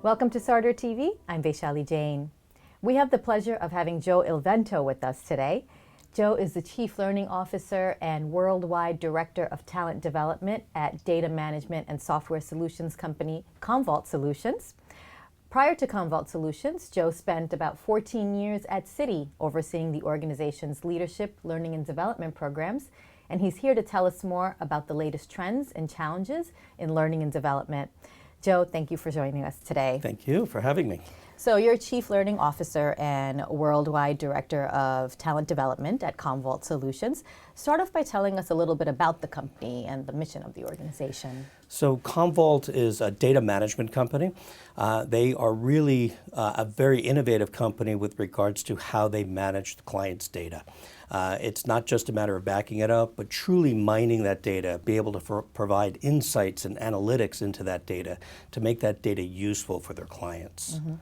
Welcome to Sarder TV. I'm Vaishali Jain. We have the pleasure of having Joe Ilvento with us today. Joe is the Chief Learning Officer and Worldwide Director of Talent Development at data management and software solutions company CommVault Systems. Prior to CommVault Systems, Joe spent about 14 years at Citi overseeing the organization's leadership, learning, and development programs. And he's here to tell us more about the latest trends and challenges in learning and development. Joe, thank you for joining us today. Thank you for having me. So you're Chief Learning Officer and Worldwide Director of Talent Development at CommVault Solutions. Start off by telling us a little bit about the company and the mission of the organization. So CommVault is a data management company. They are really a very innovative company with regards to how they manage the client's data. It's not just a matter of backing it up, but truly mining that data, be able to provide insights and analytics into that data to make that data useful for their clients. Mm-hmm.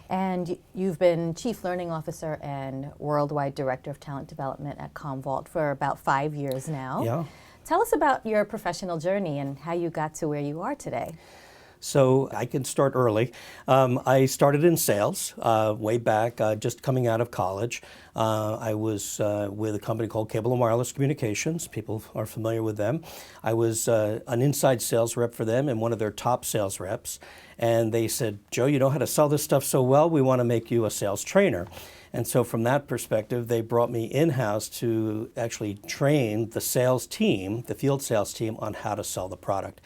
And you've been Chief Learning Officer and Worldwide Director of Talent Development at CommVault for about 5 years now. Yeah. Tell us about your professional journey and how you got to where you are today. So I can start early. I started in sales way back, just coming out of college. I was with a company called Cable and Wireless Communications. People are familiar with them. I was an inside sales rep for them and one of their top sales reps. And they said, Joe, you know how to sell this stuff so well, we want to make you a sales trainer. And so from that perspective, they brought me in-house to actually train the sales team, the field sales team, on how to sell the product.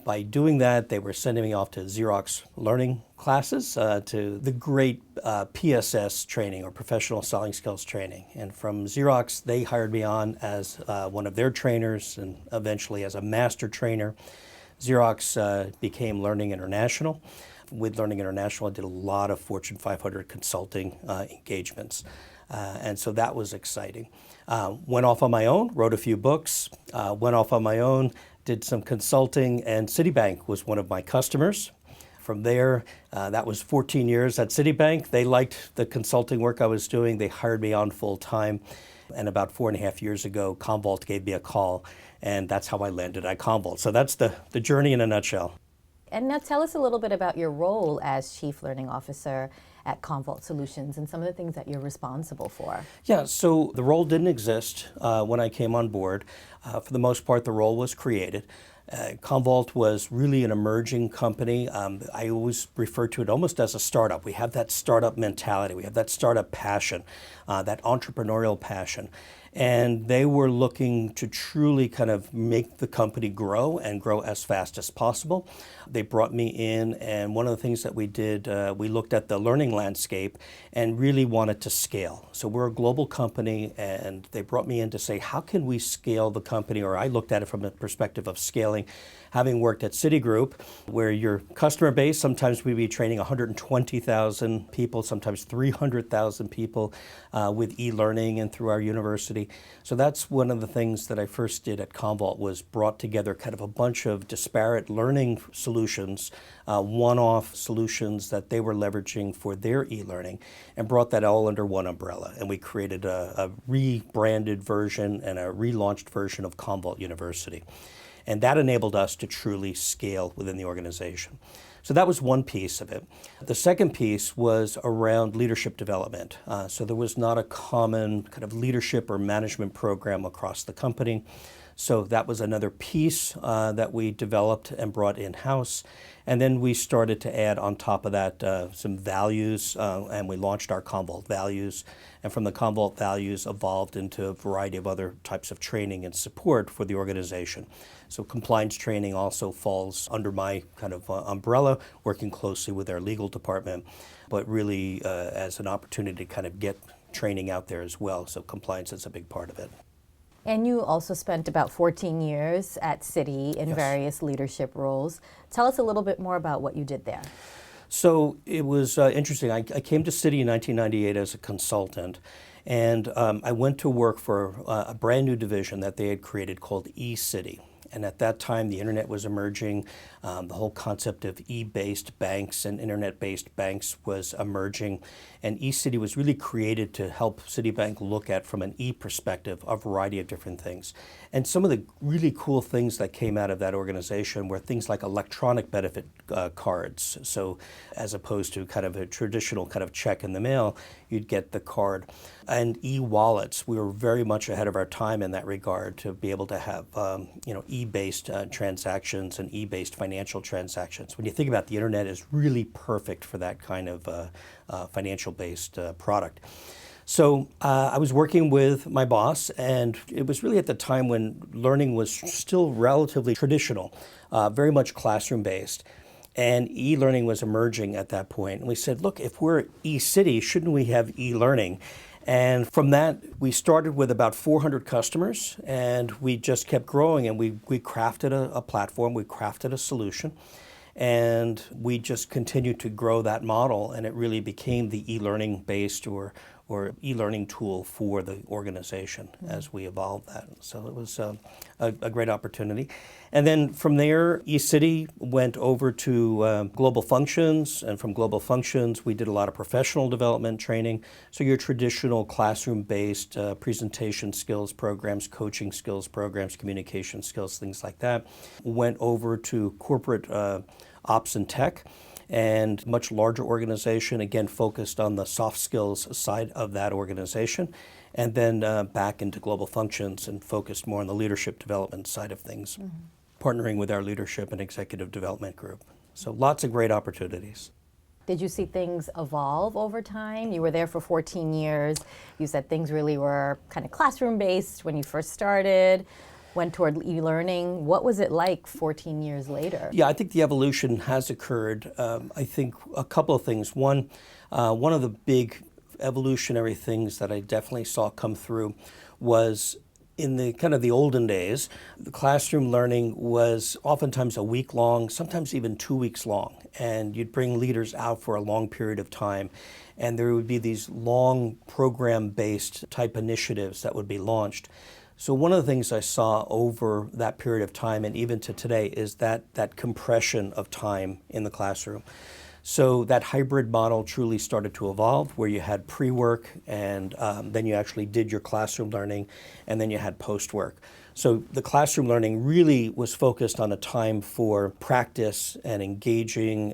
By doing that, they were sending me off to Xerox learning classes, to the great PSS training, or professional selling skills training. And from Xerox, they hired me on as one of their trainers and eventually as a master trainer. Xerox became Learning International. With Learning International, I did a lot of Fortune 500 consulting engagements. And so that was exciting. Went off on my own, wrote a few books, went off on my own, did some consulting, and Citibank was one of my customers. From there, that was 14 years at Citibank. They liked the consulting work I was doing. They hired me on full time. And about 4.5 years ago, CommVault gave me a call, and that's how I landed at CommVault. So that's the journey in a nutshell. And now tell us a little bit about your role as Chief Learning Officer at CommVault Solutions and some of the things that you're responsible for. Yeah, so the role didn't exist when I came on board. For the most part, the role was created. CommVault was really an emerging company. I always refer to it almost as a startup. We have that startup mentality. We have that startup passion, that entrepreneurial passion. And they were looking to truly kind of make the company grow and grow as fast as possible. They brought me in, and one of the things that we did, we looked at the learning landscape and really wanted to scale. So we're a global company, and they brought me in to say, how can we scale the company? Or I looked at it from the perspective of scaling. Having worked at Citigroup, where your customer base, sometimes we'd be training 120,000 people, sometimes 300,000 people with e-learning and through our university. So that's one of the things that I first did at CommVault, was brought together kind of a bunch of disparate learning solutions, one-off solutions that they were leveraging for their e-learning, and brought that all under one umbrella. And we created a rebranded version and a relaunched version of CommVault University. And that enabled us to truly scale within the organization. So that was one piece of it. The second piece was around leadership development. So there was not a common kind of leadership or management program across the company. So that was another piece that we developed and brought in-house. And then we started to add on top of that some values, and we launched our CommVault values. And from the CommVault values evolved into a variety of other types of training and support for the organization. So compliance training also falls under my kind of umbrella, working closely with our legal department, but really as an opportunity to kind of get training out there as well. So compliance is a big part of it. And you also spent about 14 years at Citi in various leadership roles. Tell us a little bit more about what you did there. So it was interesting. I came to Citi in 1998 as a consultant, and I went to work for a brand new division that they had created called eCiti. And at that time, the internet was emerging. The whole concept of e-based banks and internet-based banks was emerging. And eCiti was really created to help Citibank look at, from an e perspective, a variety of different things. And some of the really cool things that came out of that organization were things like electronic benefit cards. So as opposed to kind of a traditional kind of check in the mail, you'd get the card. And e-wallets, we were very much ahead of our time in that regard to be able to have e-based transactions and e-based financial transactions. When you think about the internet, is really perfect for that kind of financial-based product. So I was working with my boss, and it was really at the time when learning was still relatively traditional, very much classroom-based. And e-learning was emerging at that point. And we said, look, if we're eCiti, shouldn't we have e-learning? And from that, we started with about 400 customers, and we just kept growing, and we crafted a platform, we crafted a solution, and we just continued to grow that model, and it really became the e-learning based or e-learning tool for the organization as we evolved that. So it was a great opportunity. And then from there, eCiti went over to Global Functions, and from Global Functions, we did a lot of professional development training. So your traditional classroom-based presentation skills programs, coaching skills programs, communication skills, things like that. Went over to corporate ops and tech, and much larger organization, again focused on the soft skills side of that organization, and then back into Global Functions and focused more on the leadership development side of things, partnering with our leadership and executive development group. So lots of great opportunities. Did you see things evolve over time? You were there for 14 years. You said things really were kind of classroom-based when you first started, went toward e-learning. What was it like 14 years later? Yeah, I think the evolution has occurred. I think a couple of things. One of the big evolutionary things that I definitely saw come through was in the kind of the olden days, the classroom learning was oftentimes a week long, sometimes even 2 weeks long. And you'd bring leaders out for a long period of time. And there would be these long program-based type initiatives that would be launched. So one of the things I saw over that period of time, and even to today, is that compression of time in the classroom. So that hybrid model truly started to evolve, where you had pre-work, and then you actually did your classroom learning, and then you had post-work. So the classroom learning really was focused on a time for practice and engaging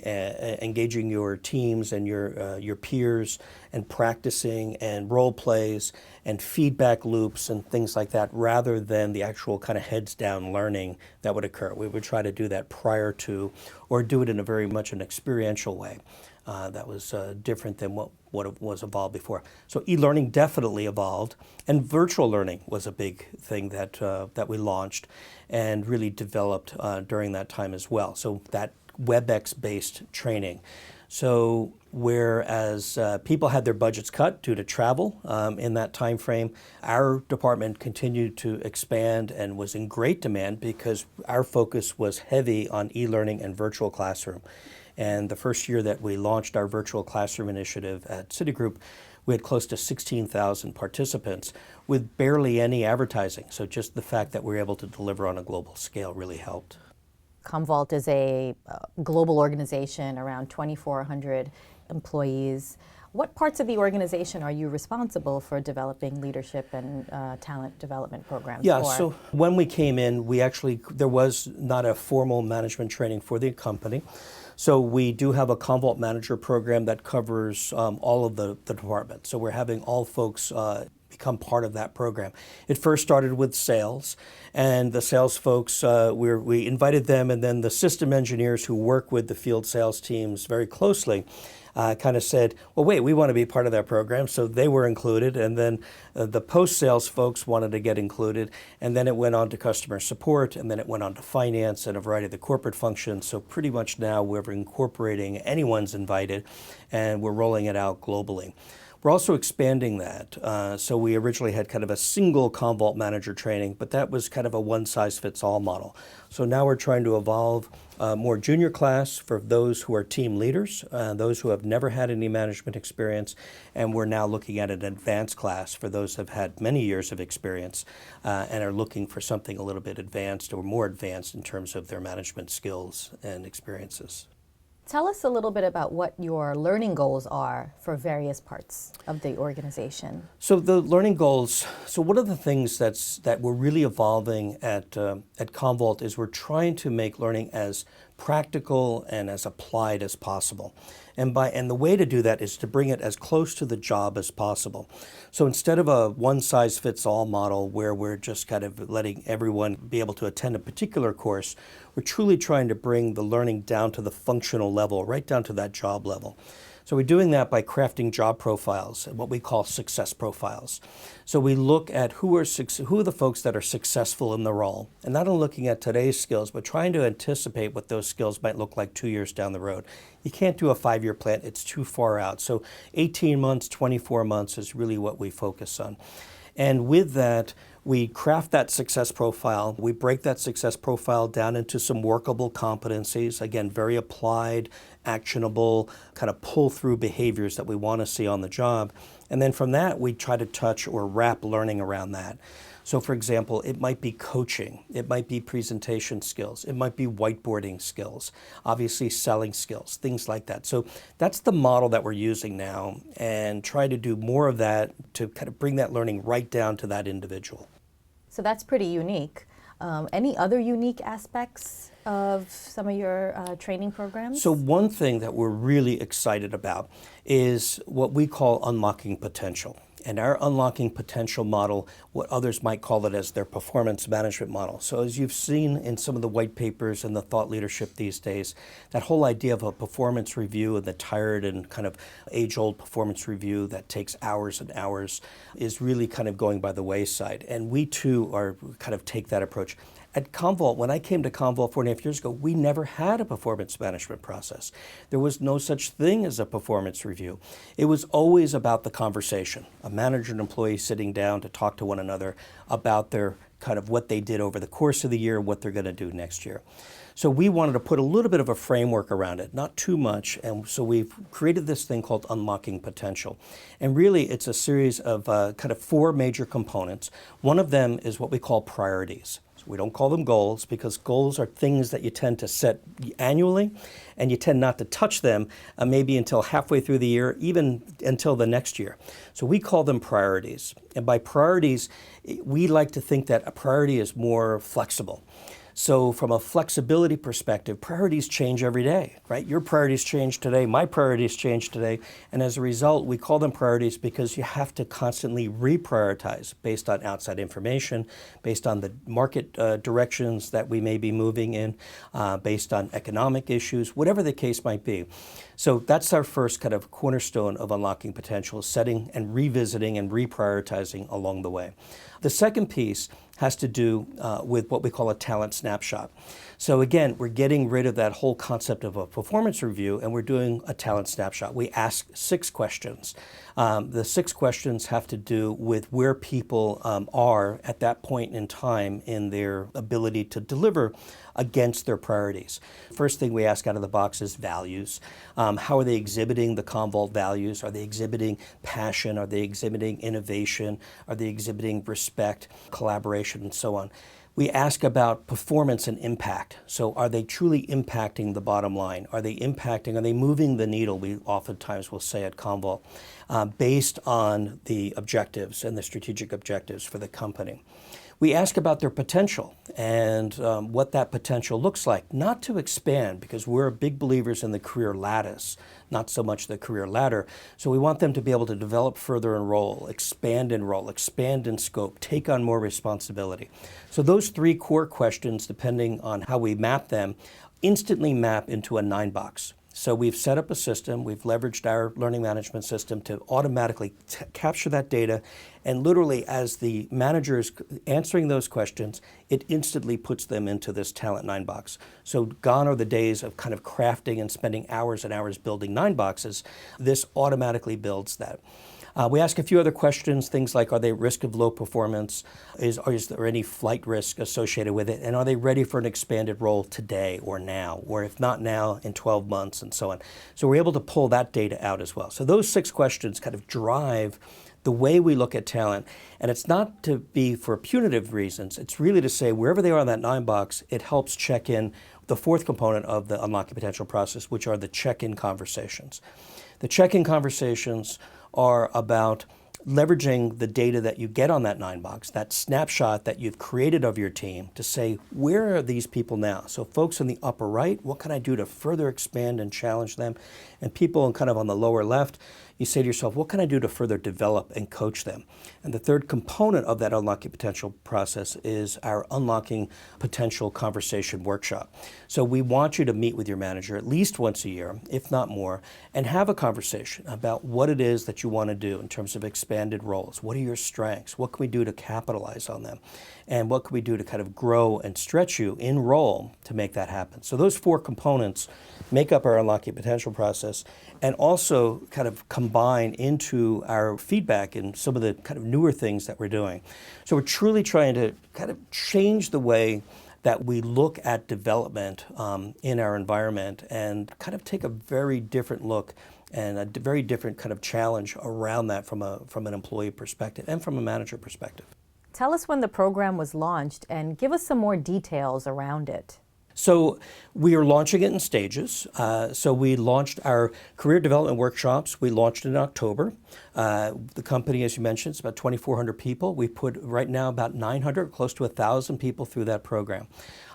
your teams and your peers, and practicing and role plays and feedback loops and things like that, rather than the actual kind of heads down learning that would occur. We would try to do that prior to, or do it in a very much an experiential way. That was different than what was evolved before. So e-learning definitely evolved, and virtual learning was a big thing that we launched and really developed during that time as well. So that WebEx-based training. So whereas people had their budgets cut due to travel in that time frame, our department continued to expand and was in great demand because our focus was heavy on e-learning and virtual classroom. And the first year that we launched our virtual classroom initiative at Citigroup, we had close to 16,000 participants with barely any advertising. So just the fact that we were able to deliver on a global scale really helped. CommVault is a global organization, around 2,400 employees. What parts of the organization are you responsible for developing leadership and talent development programs Yeah, for? so when we came in, there was not a formal management training for the company. So we do have a CommVault Manager program that covers all of the departments. So we're having all folks become part of that program. It first started with sales, and the sales folks, we invited them, and then the system engineers who work with the field sales teams very closely kind of said, well, wait, we want to be part of that program. So they were included, and then the post-sales folks wanted to get included, and then it went on to customer support, and then it went on to finance and a variety of the corporate functions. So pretty much now we're incorporating anyone's invited, and we're rolling it out globally. We're also expanding that. So we originally had kind of a single CommVault manager training, but that was kind of a one-size-fits-all model. So now we're trying to evolve more junior class for those who are team leaders, those who have never had any management experience, and we're now looking at an advanced class for those who have had many years of experience and are looking for something a little bit advanced or more advanced in terms of their management skills and experiences. Tell us a little bit about what your learning goals are for various parts of the organization. So the learning goals, so one of the things that we're really evolving at CommVault is we're trying to make learning as practical and as applied as possible. And the way to do that is to bring it as close to the job as possible. So instead of a one-size-fits-all model where we're just kind of letting everyone be able to attend a particular course, we're truly trying to bring the learning down to the functional level, right down to that job level. So we're doing that by crafting job profiles, what we call success profiles. So we look at who are the folks that are successful in the role, and not only looking at today's skills, but trying to anticipate what those skills might look like 2 years down the road. You can't do a 5-year plan, it's too far out. So 18 months, 24 months is really what we focus on. And with that, we craft that success profile. We break that success profile down into some workable competencies, again, very applied, actionable, kind of pull-through behaviors that we want to see on the job. And then from that, we try to touch or wrap learning around that. So for example, it might be coaching, it might be presentation skills, it might be whiteboarding skills, obviously selling skills, things like that. So that's the model that we're using now, and try to do more of that to kind of bring that learning right down to that individual. So that's pretty unique. Any other unique aspects of some of your training programs? So one thing that we're really excited about is what we call unlocking potential. And our unlocking potential model, what others might call it as their performance management model. So as you've seen in some of the white papers and the thought leadership these days, that whole idea of a performance review and the tired and kind of age-old performance review that takes hours and hours is really kind of going by the wayside. And we too are kind of take that approach. At CommVault, when I came to CommVault 4.5 years ago, we never had a performance management process. There was no such thing as a performance review. It was always about the conversation, a manager and employee sitting down to talk to one another about their kind of what they did over the course of the year, what they're going to do next year. So we wanted to put a little bit of a framework around it, not too much, and so we've created this thing called Unlocking Potential. And really it's a series of kind of 4 major components. One of them is what we call priorities. We don't call them goals because goals are things that you tend to set annually, and you tend not to touch them maybe until halfway through the year, even until the next year. So we call them priorities. And by priorities, we like to think that a priority is more flexible. So from a flexibility perspective, priorities change every day, right? Your priorities change today, my priorities change today, and as a result, we call them priorities because you have to constantly reprioritize based on outside information, based on the market directions that we may be moving in, based on economic issues, whatever the case might be. So that's our first kind of cornerstone of unlocking potential, setting and revisiting and reprioritizing along the way. The second piece has to do with what we call a talent snapshot. So again, we're getting rid of that whole concept of a performance review, and we're doing a talent snapshot. We ask 6 questions. The 6 questions have to do with where people are at that point in time in their ability to deliver against their priorities. First thing we ask out of the box is values. How are they exhibiting the CommVault values? Are they exhibiting passion? Are they exhibiting innovation? Are they exhibiting respect, collaboration, and so on? We ask about performance and impact. So are they truly impacting the bottom line? Are they moving the needle, we oftentimes will say at CommVault, based on the objectives and the strategic objectives for the company. We ask about their potential and what that potential looks like, not to expand, because we're big believers in the career lattice, not so much the career ladder. So we want them to be able to develop further in role, expand in scope, take on more responsibility. So those 3 core questions, depending on how we map them, instantly map into a 9-box. So we've set up a system, we've leveraged our learning management system to automatically capture that data, and literally as the manager is answering those questions, it instantly puts them into this talent 9-box. So gone are the days of kind of crafting and spending hours and hours building 9 boxes. This automatically builds that. We ask a few other questions, things like, are they at risk of low performance? Is there any flight risk associated with it? And are they ready for an expanded role today or now? Or if not now, in 12 months and so on. So we're able to pull that data out as well. So those 6 questions kind of drive the way we look at talent. And it's not to be for punitive reasons. It's really to say wherever they are in that 9 box, it helps check in the 4th component of the unlocking potential process, which are the check-in conversations. The check-in conversations are about leveraging the data that you get on that 9 box, that snapshot that you've created of your team, to say, where are these people now? So folks in the upper right, what can I do to further expand and challenge them? And people kind of on the lower left, you say to yourself, what can I do to further develop and coach them? And the 3rd component of that unlocking potential process is our unlocking potential conversation workshop. So we want you to meet with your manager at least once a year, if not more, and have a conversation about what it is that you want to do in terms of expanded roles. What are your strengths? What can we do to capitalize on them? And what can we do to kind of grow and stretch you in role to make that happen? So those 4 components make up our unlocking potential process, and also kind of combine into our feedback and some of the kind of newer things that we're doing. So we're truly trying to kind of change the way that we look at development in our environment, and kind of take a very different look and a very different kind of challenge around that from an employee perspective and from a manager perspective. Tell us when the program was launched and give us some more details around it. So we are launching it in stages. So we launched our career development workshops. We launched in October. The company, as you mentioned, is about 2,400 people. We put right now about 900, close to 1,000 people through that program.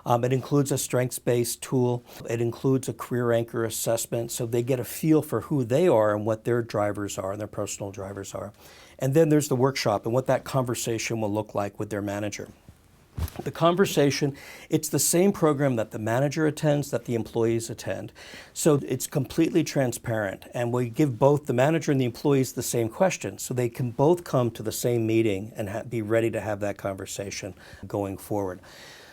It includes a strengths-based tool. It includes a career anchor assessment, so they get a feel for who they are and what their drivers are and their personal drivers are. And then there's the workshop and what that conversation will look like with their manager. The conversation, it's the same program that the manager attends, that the employees attend. So it's completely transparent, and we give both the manager and the employees the same questions, so they can both come to the same meeting and be ready to have that conversation going forward.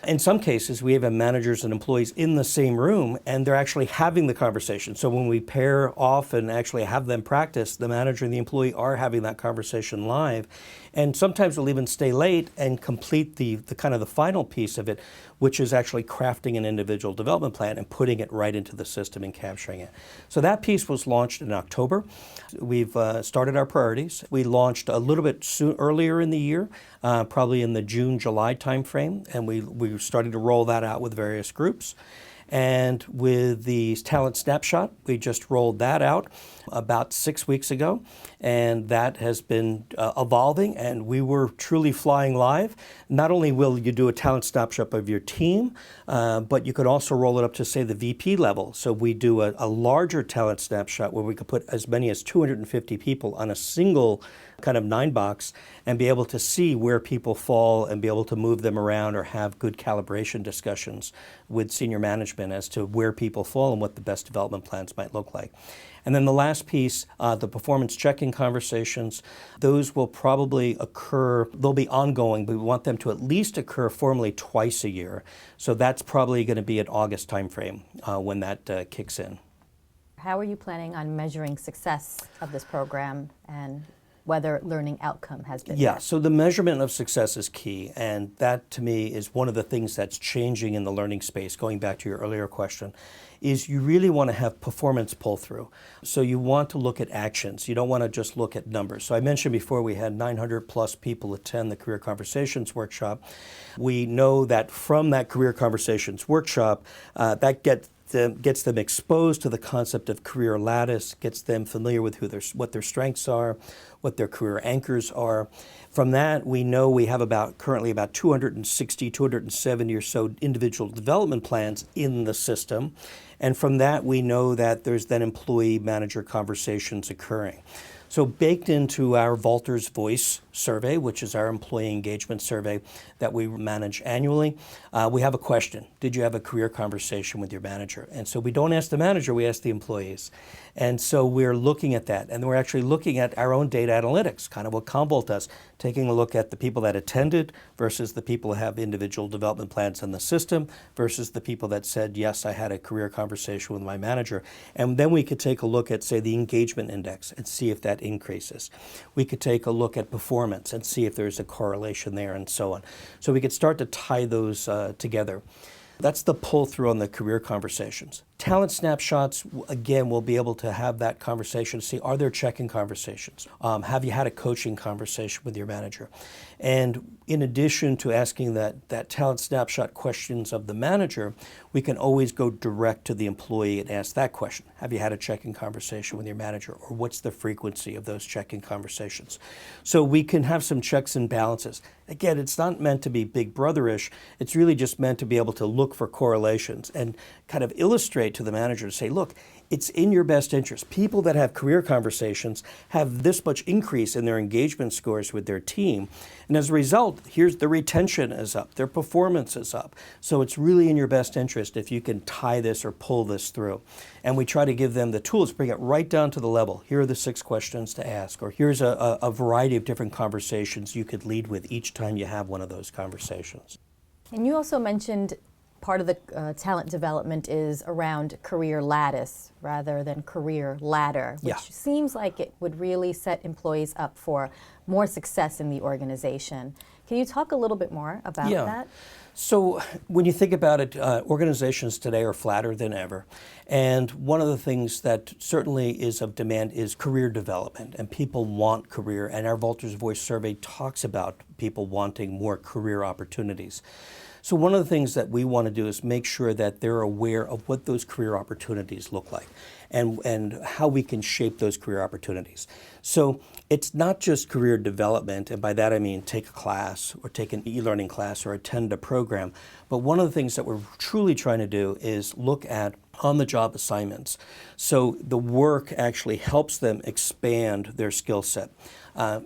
In some cases, we even have managers and employees in the same room, and they're actually having the conversation. So when we pair off and actually have them practice, the manager and the employee are having that conversation live. And sometimes we'll even stay late and complete the kind of the final piece of it, which is actually crafting an individual development plan and putting it right into the system and capturing it. So that piece was launched in October. We've started our priorities. We launched a little bit earlier in the year, probably in the June, July timeframe, and we started to roll that out with various groups. And with the talent snapshot, we just rolled that out about 6 weeks ago, and that has been evolving, and we were truly flying live. Not only will you do a talent snapshot of your team, but you could also roll it up to, say, the VP level. So we do a larger talent snapshot where we could put as many as 250 people on a single kind of 9 box and be able to see where people fall and be able to move them around or have good calibration discussions with senior management as to where people fall and what the best development plans might look like. And then the last piece, the performance check-in conversations, those will probably occur, they'll be ongoing, but we want them to at least occur formally twice a year. So that's probably going to be an August timeframe when that kicks in. How are you planning on measuring success of this program and whether learning outcome has been met? So the measurement of success is key, and that to me is one of the things that's changing in the learning space, going back to your earlier question, is you really want to have performance pull-through. So you want to look at actions. You don't want to just look at numbers. So I mentioned before we had 900 plus people attend the Career Conversations workshop. We know that from that Career Conversations workshop, that gets them exposed to the concept of career lattice, gets them familiar with what their strengths are, what their career anchors are. From that, we know we have currently about 260, 270 or so individual development plans in the system. And from that, we know that there's then employee-manager conversations occurring. So baked into our Vaulters Voice survey, which is our employee engagement survey that we manage annually, we have a question. Did you have a career conversation with your manager? And so we don't ask the manager, we ask the employees. And so we're looking at that. And we're actually looking at our own data analytics, kind of what CommVault does, taking a look at the people that attended versus the people who have individual development plans in the system versus the people that said, yes, I had a career conversation with my manager. And then we could take a look at, say, the engagement index and see if that increases. We could take a look at performance and see if there's a correlation there and so on. So we could start to tie those together. That's the pull through on the career conversations. Talent snapshots, again, we'll be able to have that conversation to see, are there check-in conversations? Have you had a coaching conversation with your manager? And in addition to asking that talent snapshot questions of the manager, we can always go direct to the employee and ask that question. Have you had a check-in conversation with your manager? Or what's the frequency of those check-in conversations? So we can have some checks and balances. Again, it's not meant to be big brother-ish. It's really just meant to be able to look for correlations and kind of illustrate to the manager to say, look, it's in your best interest. People that have career conversations have this much increase in their engagement scores with their team. And as a result, here's the retention is up, their performance is up. So it's really in your best interest if you can tie this or pull this through. And we try to give them the tools, bring it right down to the level. Here are the 6 questions to ask, or here's a variety of different conversations you could lead with each time you have one of those conversations. And you also mentioned part of the talent development is around career lattice rather than career ladder, which seems like it would really set employees up for more success in the organization. Can you talk a little bit more about that? So when you think about it, organizations today are flatter than ever. And one of the things that certainly is of demand is career development. And people want career. And our Vulture's Voice survey talks about people wanting more career opportunities. So one of the things that we want to do is make sure that they're aware of what those career opportunities look like and how we can shape those career opportunities. So it's not just career development, and by that I mean take a class or take an e-learning class or attend a program, but one of the things that we're truly trying to do is look at on-the-job assignments. So the work actually helps them expand their skill set.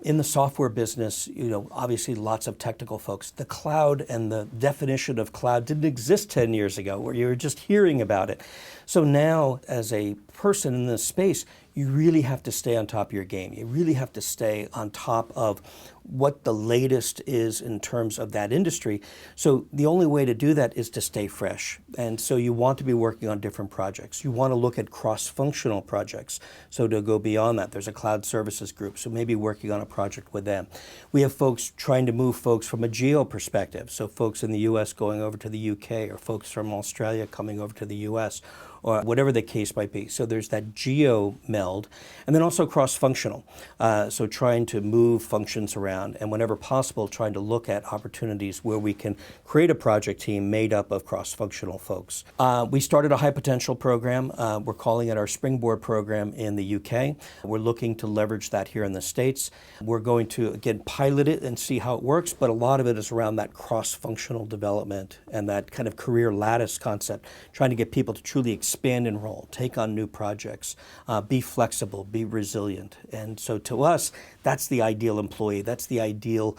In the software business, obviously lots of technical folks. The cloud and the definition of cloud didn't exist 10 years ago, where you were just hearing about it. So now, as a person in this space, you really have to stay on top of your game. You really have to stay on top of what the latest is in terms of that industry. So the only way to do that is to stay fresh. And so you want to be working on different projects. You want to look at cross-functional projects. So to go beyond that, there's a cloud services group, so maybe working on a project with them. We have folks trying to move folks from a geo perspective, so folks in the US going over to the UK, or folks from Australia coming over to the US, or whatever the case might be. So there's that geo meld, and then also cross-functional. So trying to move functions around, and whenever possible, trying to look at opportunities where we can create a project team made up of cross-functional folks. We started a high potential program. We're calling it our Springboard program in the UK. We're looking to leverage that here in the States. We're going to, again, pilot it and see how it works, but a lot of it is around that cross-functional development and that kind of career lattice concept, trying to get people to truly expand and roll, take on new projects, be flexible, be resilient. And so to us, that's the ideal employee. That's the ideal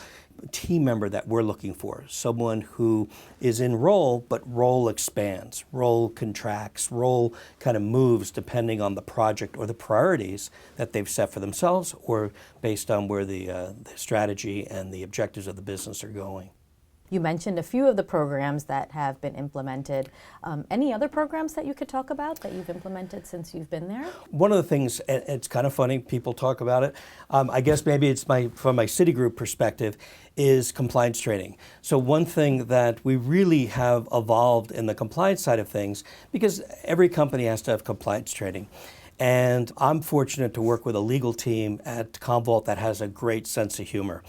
team member that we're looking for. Someone who is in role, but role expands, role contracts, role kind of moves depending on the project or the priorities that they've set for themselves or based on where the strategy and the objectives of the business are going. You mentioned a few of the programs that have been implemented. Any other programs that you could talk about that you've implemented since you've been there? One of the things, and it's kind of funny, people talk about it, I guess maybe it's from my Citigroup perspective, is compliance training. So one thing that we really have evolved in the compliance side of things, because every company has to have compliance training. And I'm fortunate to work with a legal team at CommVault that has a great sense of humor.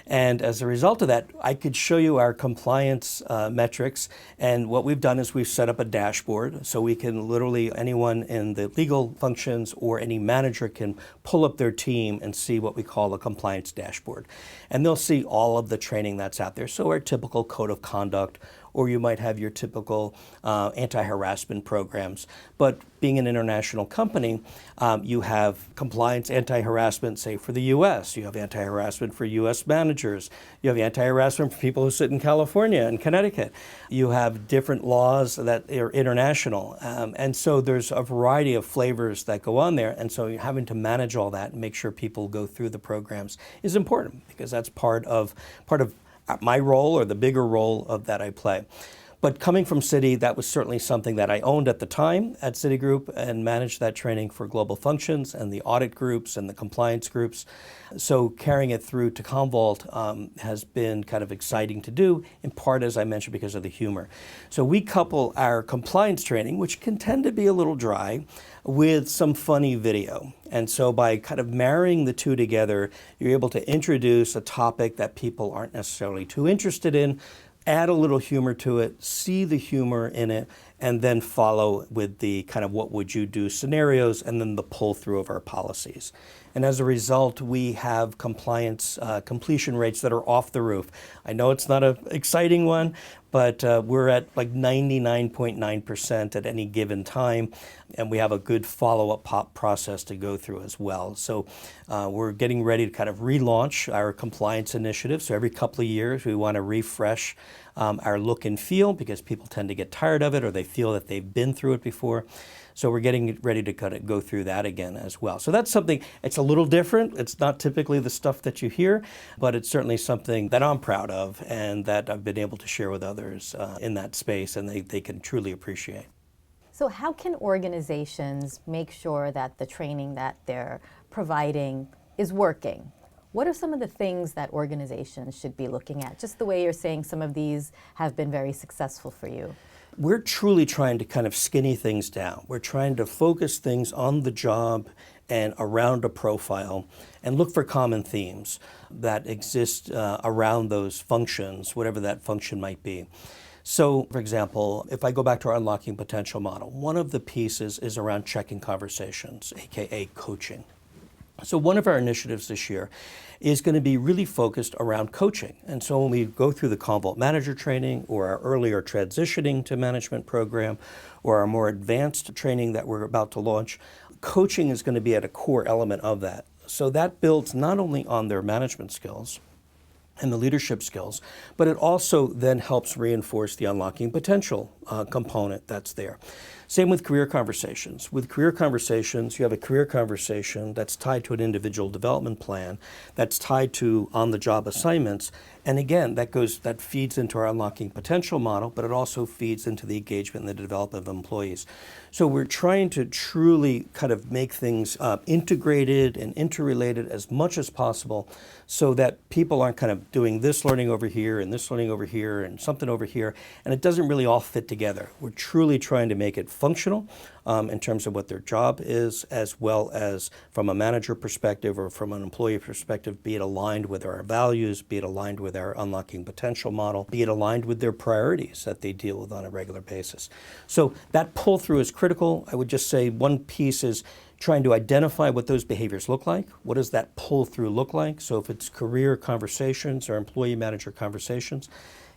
And as a result of that, I could show you our compliance metrics. And what we've done is we've set up a dashboard so we can literally, anyone in the legal functions or any manager can pull up their team and see what we call a compliance dashboard. And they'll see all of the training that's out there. So our typical code of conduct, or you might have your typical anti-harassment programs. But being an international company, you have compliance anti-harassment, say, for the U.S. You have anti-harassment for U.S. managers. You have anti-harassment for people who sit in California and Connecticut. You have different laws that are international. And so there's a variety of flavors that go on there. And so having to manage all that and make sure people go through the programs is important, because that's part of my role, or the bigger role of that I play. But coming from Citi, that was certainly something that I owned at the time at Citigroup, and managed that training for global functions and the audit groups and the compliance groups. So carrying it through to CommVault has been kind of exciting to do, in part, as I mentioned, because of the humor. So we couple our compliance training, which can tend to be a little dry, with some funny video. And so by kind of marrying the two together, you're able to introduce a topic that people aren't necessarily too interested in, add a little humor to it, see the humor in it, and then follow with the kind of what would you do scenarios, and then the pull through of our policies. And as a result, we have compliance completion rates that are off the roof. I know it's not an exciting one, but we're at like 99.9% at any given time, and we have a good follow-up process to go through as well. So we're getting ready to kind of relaunch our compliance initiative. So every couple of years, we want to refresh our look and feel, because people tend to get tired of it, or they feel that they've been through it before. So we're getting ready to kind of go through that again as well. So that's something, it's a little different. It's not typically the stuff that you hear, but it's certainly something that I'm proud of, and that I've been able to share with others in that space, and they can truly appreciate. So how can organizations make sure that the training that they're providing is working? What are some of the things that organizations should be looking at? Just the way you're saying some of these have been very successful for you. We're truly trying to kind of skinny things down. We're trying to focus things on the job and around a profile, and look for common themes that exist around those functions, whatever that function might be. So, for example, if I go back to our unlocking potential model, one of the pieces is around checking conversations, aka coaching. So one of our initiatives this year is going to be really focused around coaching. And so when we go through the CommVault Manager training, or our earlier transitioning to management program, or our more advanced training that we're about to launch, coaching is going to be at a core element of that. So that builds not only on their management skills and the leadership skills, but it also then helps reinforce the unlocking potential component that's there. Same with career conversations. With career conversations, you have a career conversation that's tied to an individual development plan, that's tied to on-the-job assignments, and again, that feeds into our unlocking potential model, but it also feeds into the engagement and the development of employees. So we're trying to truly kind of make things integrated and interrelated as much as possible, so that people aren't kind of doing this learning over here and this learning over here and something over here, and it doesn't really all fit together. We're truly trying to make it functional in terms of what their job is, as well as from a manager perspective or from an employee perspective, be it aligned with our values, be it aligned with our unlocking potential model, be it aligned with their priorities that they deal with on a regular basis. So that pull through is critical. I would just say one piece is trying to identify what those behaviors look like. What does that pull through look like? So if it's career conversations or employee manager conversations,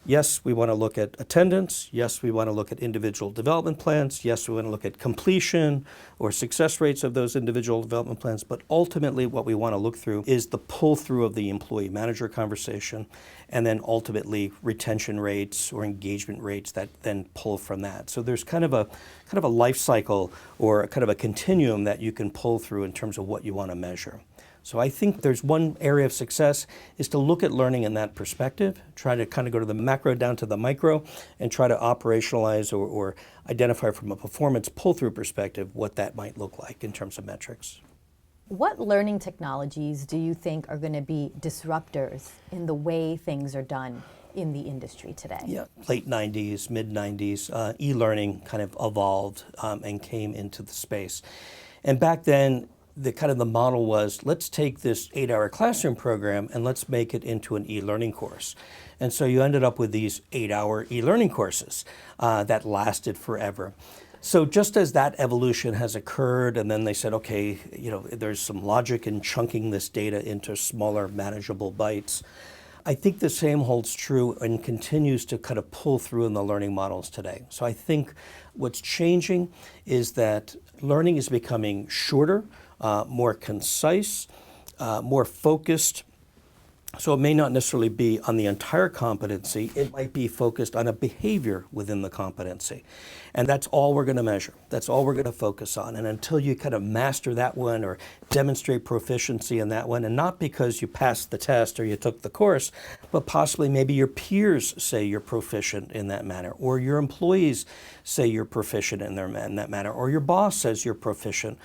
yes, we want to look at attendance. Yes, we want to look at individual development plans. Yes, we want to look at completion or success rates of those individual development plans. But ultimately, what we want to look through is the pull-through of the employee manager conversation, and then ultimately retention rates or engagement rates that then pull from that. So there's kind of a life cycle, or kind of a continuum that you can pull through in terms of what you want to measure. So I think there's one area of success is to look at learning in that perspective, try to kind of go to the macro down to the micro, and try to operationalize or identify from a performance pull-through perspective what that might look like in terms of metrics. What learning technologies do you think are going to be disruptors in the way things are done in the industry today? Yeah, late 90s, mid 90s, e-learning kind of evolved and came into the space. And back then, the model was, let's take this 8-hour classroom program and let's make it into an e-learning course. And so you ended up with these 8-hour e-learning courses that lasted forever. So just as that evolution has occurred, and then they said, okay, there's some logic in chunking this data into smaller, manageable bites, I think the same holds true and continues to kind of pull through in the learning models today. So I think what's changing is that learning is becoming shorter, more concise, more focused. So it may not necessarily be on the entire competency, it might be focused on a behavior within the competency. And that's all we're going to measure. That's all we're going to focus on. And until you kind of master that one or demonstrate proficiency in that one, and not because you passed the test or you took the course, but possibly maybe your peers say you're proficient in that manner, or your employees say you're proficient in that manner, or your boss says you're proficient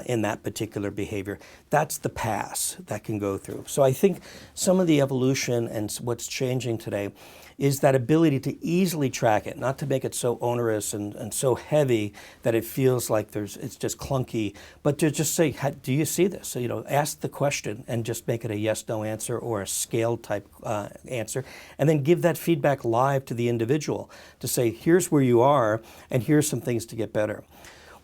in that particular behavior. That's the pass that can go through. So I think some of the evolution and what's changing today is that ability to easily track it, not to make it so onerous and so heavy that it feels like it's just clunky, but to just say, do you see this? So, ask the question and just make it a yes/no answer or a scale type answer, and then give that feedback live to the individual to say, here's where you are, and here's some things to get better.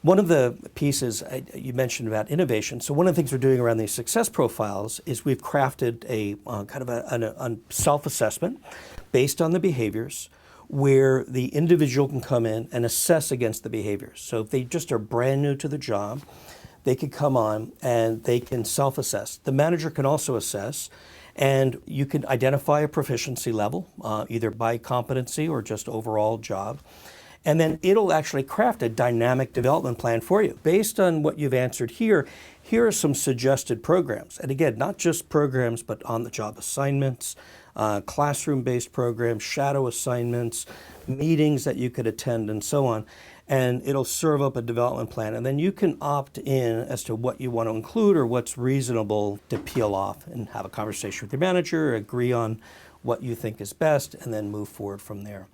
One of the pieces you mentioned about innovation, so one of the things we're doing around these success profiles is we've crafted a kind of a self-assessment based on the behaviors where the individual can come in and assess against the behaviors. So if they just are brand new to the job, they could come on and they can self-assess. The manager can also assess, and you can identify a proficiency level, either by competency or just overall job. And then it'll actually craft a dynamic development plan for you. Based on what you've answered here are some suggested programs. And again, not just programs, but on-the-job assignments, classroom-based programs, shadow assignments, meetings that you could attend, and so on. And it'll serve up a development plan. And then you can opt in as to what you want to include or what's reasonable to peel off and have a conversation with your manager, agree on what you think is best, and then move forward from there.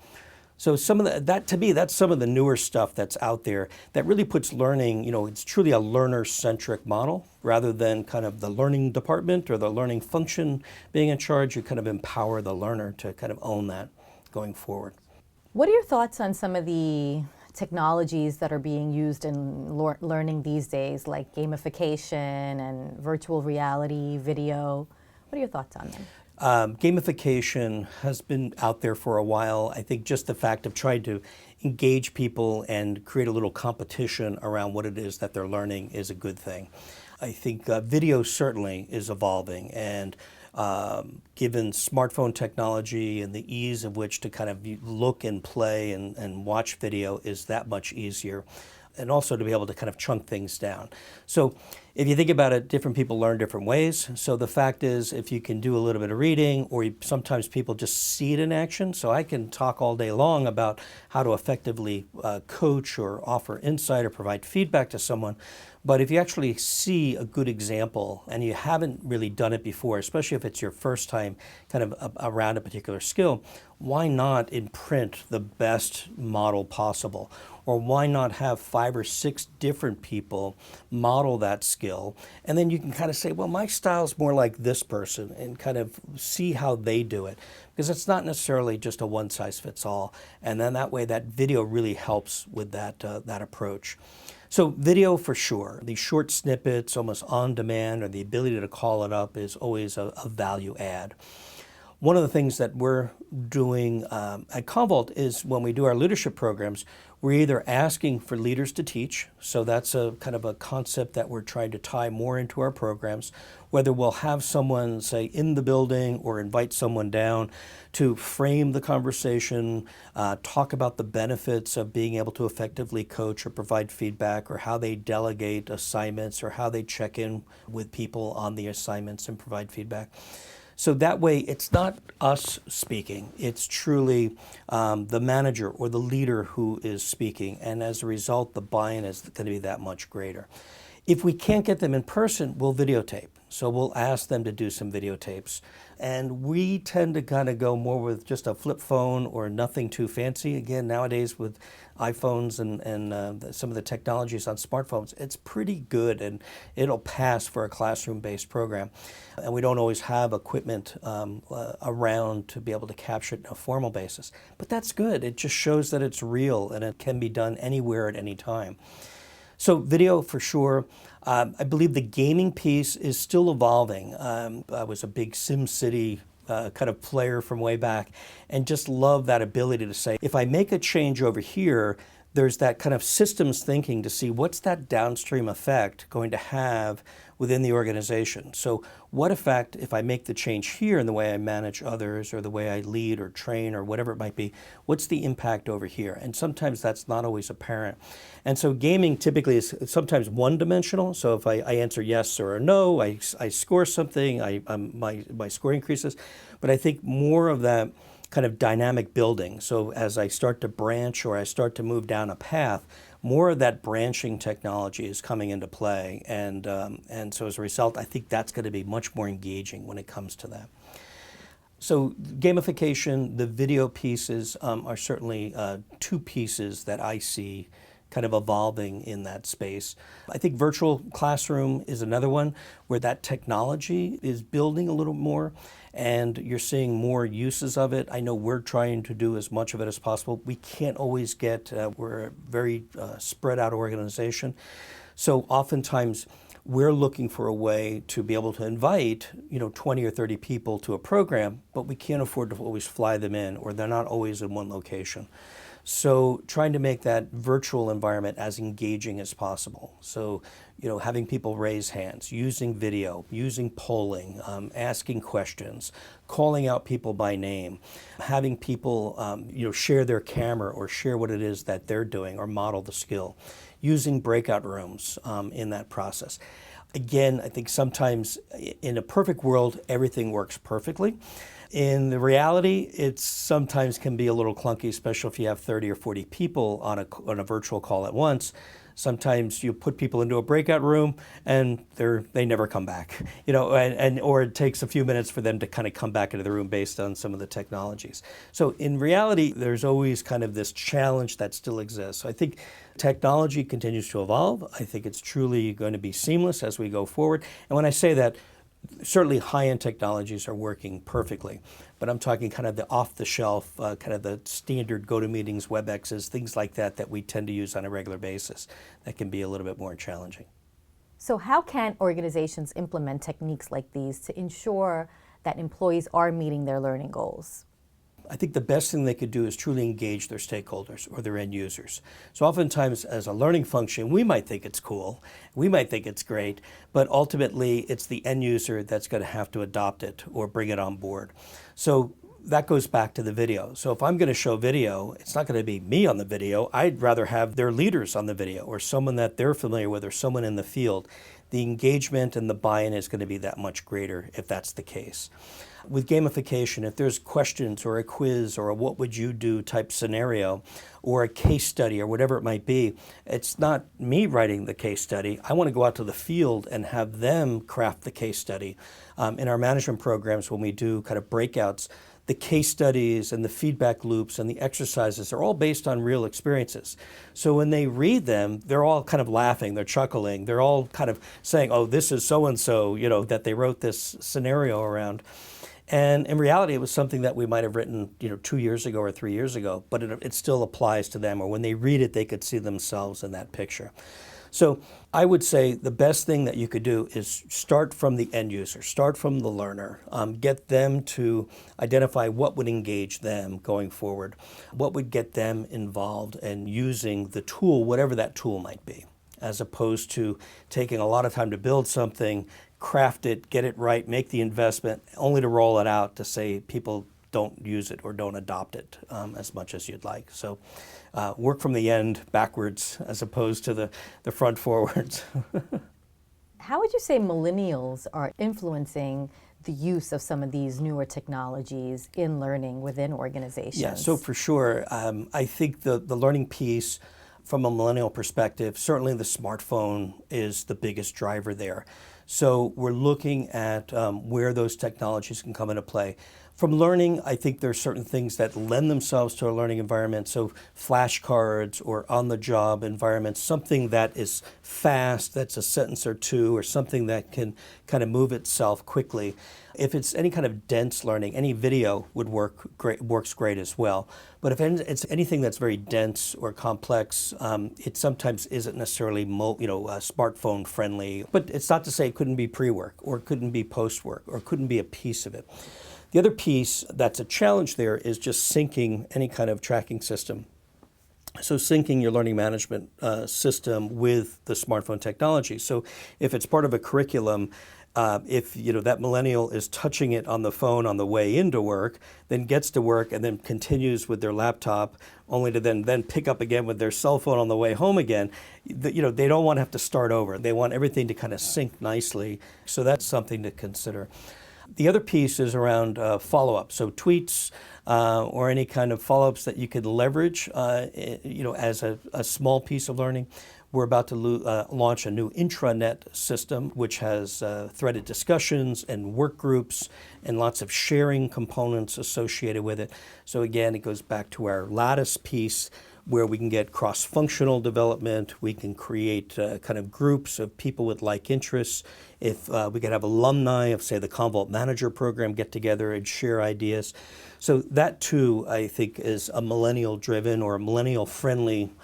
So some of that to me, that's some of the newer stuff that's out there that really puts learning, it's truly a learner-centric model rather than kind of the learning department or the learning function being in charge. You kind of empower the learner to kind of own that going forward. What are your thoughts on some of the technologies that are being used in learning these days, like gamification and virtual reality, video? What are your thoughts on them? Gamification has been out there for a while. I think just the fact of trying to engage people and create a little competition around what it is that they're learning is a good thing. I think video certainly is evolving, and given smartphone technology and the ease of which to kind of look and play and watch video is that much easier. And also to be able to kind of chunk things down. So if you think about it, different people learn different ways. So the fact is, if you can do a little bit of reading, or sometimes people just see it in action. So I can talk all day long about how to effectively coach or offer insight or provide feedback to someone. But if you actually see a good example and you haven't really done it before, especially if it's your first time kind of around a particular skill, why not imprint the best model possible? Or why not have 5 or 6 different people model that skill? And then you can kind of say, well, my style's more like this person, and kind of see how they do it. Because it's not necessarily just a one-size-fits-all. And then that way, that video really helps with that approach. So video for sure. These short snippets, almost on demand, or the ability to call it up is always a value add. One of the things that we're doing at CommVault is when we do our leadership programs, we're either asking for leaders to teach, so that's a kind of a concept that we're trying to tie more into our programs, whether we'll have someone, say, in the building or invite someone down to frame the conversation, talk about the benefits of being able to effectively coach or provide feedback, or how they delegate assignments, or how they check in with people on the assignments and provide feedback. So that way, it's not us speaking, it's truly the manager or the leader who is speaking, and as a result, the buy-in is going to be that much greater. If we can't get them in person, we'll videotape. So we'll ask them to do some videotapes. And we tend to kind of go more with just a flip phone or nothing too fancy. Again, nowadays with iPhones and some of the technologies on smartphones, it's pretty good, and it'll pass for a classroom-based program. And we don't always have equipment around to be able to capture it on a formal basis. But that's good. It just shows that it's real and it can be done anywhere at any time. So video for sure. I believe the gaming piece is still evolving. I was a big SimCity kind of player from way back, and just love that ability to say, if I make a change over here, there's that kind of systems thinking to see what's that downstream effect going to have within the organization. So what effect, if I make the change here in the way I manage others or the way I lead or train or whatever it might be, what's the impact over here? And sometimes that's not always apparent. And so gaming typically is sometimes one-dimensional. So if I answer yes or no, I score something, my score increases. But I think more of that kind of dynamic building. So as I start to branch or I start to move down a path, more of that branching technology is coming into play. And so as a result, I think that's going to be much more engaging when it comes to that. So gamification, the video pieces are certainly two pieces that I see kind of evolving in that space. I think virtual classroom is another one where that technology is building a little more and you're seeing more uses of it. I know we're trying to do as much of it as possible. We can't always get, we're a very spread out organization. So oftentimes we're looking for a way to be able to invite, 20 or 30 people to a program, but we can't afford to always fly them in, or they're not always in one location. So trying to make that virtual environment as engaging as possible. So, having people raise hands, using video, using polling, asking questions, calling out people by name, having people, share their camera or share what it is that they're doing or model the skill, using breakout rooms in that process. Again, I think sometimes in a perfect world, everything works perfectly. In the reality, it sometimes can be a little clunky, especially if you have 30 or 40 people on a virtual call at once. Sometimes you put people into a breakout room and they never come back, or it takes a few minutes for them to kind of come back into the room based on some of the technologies. So in reality, there's always kind of this challenge that still exists. So I think technology continues to evolve. I think it's truly going to be seamless as we go forward. And when I say that, certainly high-end technologies are working perfectly, but I'm talking kind of the off-the-shelf, kind of the standard GoToMeetings, WebExes, things like that we tend to use on a regular basis that can be a little bit more challenging. So how can organizations implement techniques like these to ensure that employees are meeting their learning goals? I think the best thing they could do is truly engage their stakeholders or their end users. So oftentimes as a learning function, we might think it's cool, we might think it's great, but ultimately it's the end user that's going to have to adopt it or bring it on board. So that goes back to the video. So if I'm going to show video, it's not going to be me on the video. I'd rather have their leaders on the video or someone that they're familiar with or someone in the field. The engagement and the buy-in is going to be that much greater if that's the case. With gamification, if there's questions or a quiz or a what would you do type scenario or a case study or whatever it might be, it's not me writing the case study. I want to go out to the field and have them craft the case study. In our management programs, when we do kind of breakouts, the case studies and the feedback loops and the exercises are all based on real experiences. So when they read them, they're all kind of laughing, they're chuckling, they're all kind of saying, oh, this is so-and-so, that they wrote this scenario around. And in reality, it was something that we might have written, 2 years ago or 3 years ago, but it still applies to them, or when they read it, they could see themselves in that picture. So I would say the best thing that you could do is start from the end user, start from the learner, get them to identify what would engage them going forward, what would get them involved in using the tool, whatever that tool might be, as opposed to taking a lot of time to build something, craft it, get it right, make the investment, only to roll it out to say people don't use it or don't adopt it as much as you'd like. So work from the end backwards as opposed to the front forwards. How would you say millennials are influencing the use of some of these newer technologies in learning within organizations? Yeah, so for sure. I think the learning piece from a millennial perspective, certainly the smartphone is the biggest driver there. So we're looking at where those technologies can come into play. From learning, I think there are certain things that lend themselves to a learning environment. So flashcards or on-the-job environments, something that is fast, that's a sentence or two, or something that can kind of move itself quickly. If it's any kind of dense learning, any video would works great as well. But if it's anything that's very dense or complex, it sometimes isn't necessarily smartphone friendly. But it's not to say it couldn't be pre-work or it couldn't be post-work or it couldn't be a piece of it. The other piece that's a challenge there is just syncing any kind of tracking system. So syncing your learning management system with the smartphone technology. So if it's part of a curriculum, if that millennial is touching it on the phone on the way into work, then gets to work and then continues with their laptop, only to then pick up again with their cell phone on the way home again, they don't want to have to start over. They want everything to kind of sync nicely. So that's something to consider. The other piece is around follow-up. So tweets or any kind of follow-ups that you could leverage, as a small piece of learning. We're about to launch a new intranet system, which has threaded discussions and work groups and lots of sharing components associated with it. So again, it goes back to our Lattice piece, where we can get cross-functional development. We can create kind of groups of people with like interests. If we could have alumni of, say, the CommVault Manager program get together and share ideas. So that, too, I think, is a millennial-driven or a millennial-friendly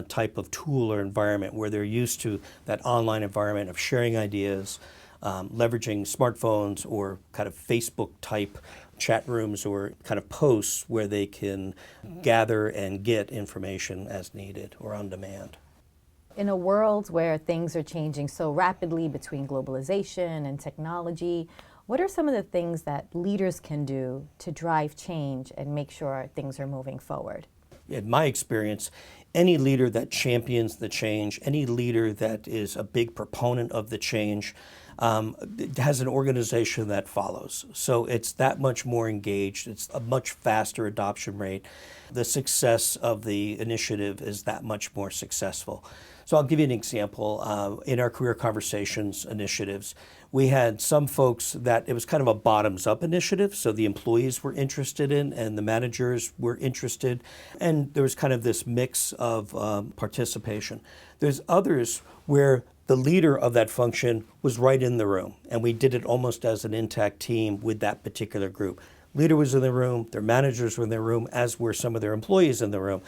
type of tool or environment where they're used to that online environment of sharing ideas, leveraging smartphones or kind of Facebook-type chat rooms or kind of posts where they can gather and get information as needed or on demand. In a world where things are changing so rapidly between globalization and technology, what are some of the things that leaders can do to drive change and make sure things are moving forward? In my experience, any leader that champions the change, any leader that is a big proponent of the change, has an organization that follows. So it's that much more engaged. It's a much faster adoption rate. The success of the initiative is that much more successful. So I'll give you an example. In our career conversations initiatives, we had some folks that it was kind of a bottoms-up initiative. So the employees were interested in and the managers were interested. And there was kind of this mix of participation. There's others where the leader of that function was right in the room, and we did it almost as an intact team with that particular group. Leader was in the room, their managers were in the room, as were some of their employees in the room.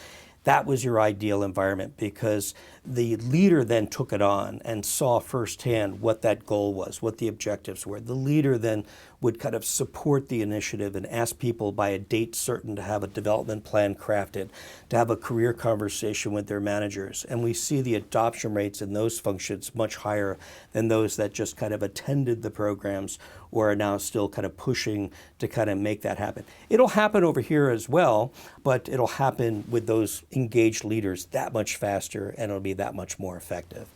That was your ideal environment because the leader then took it on and saw firsthand what that goal was, what the objectives were. The leader then would kind of support the initiative and ask people by a date certain to have a development plan crafted, to have a career conversation with their managers. And we see the adoption rates in those functions much higher than those that just kind of attended the programs or are now still kind of pushing to kind of make that happen. It'll happen over here as well, but it'll happen with those engaged leaders that much faster, and it'll be that much more effective.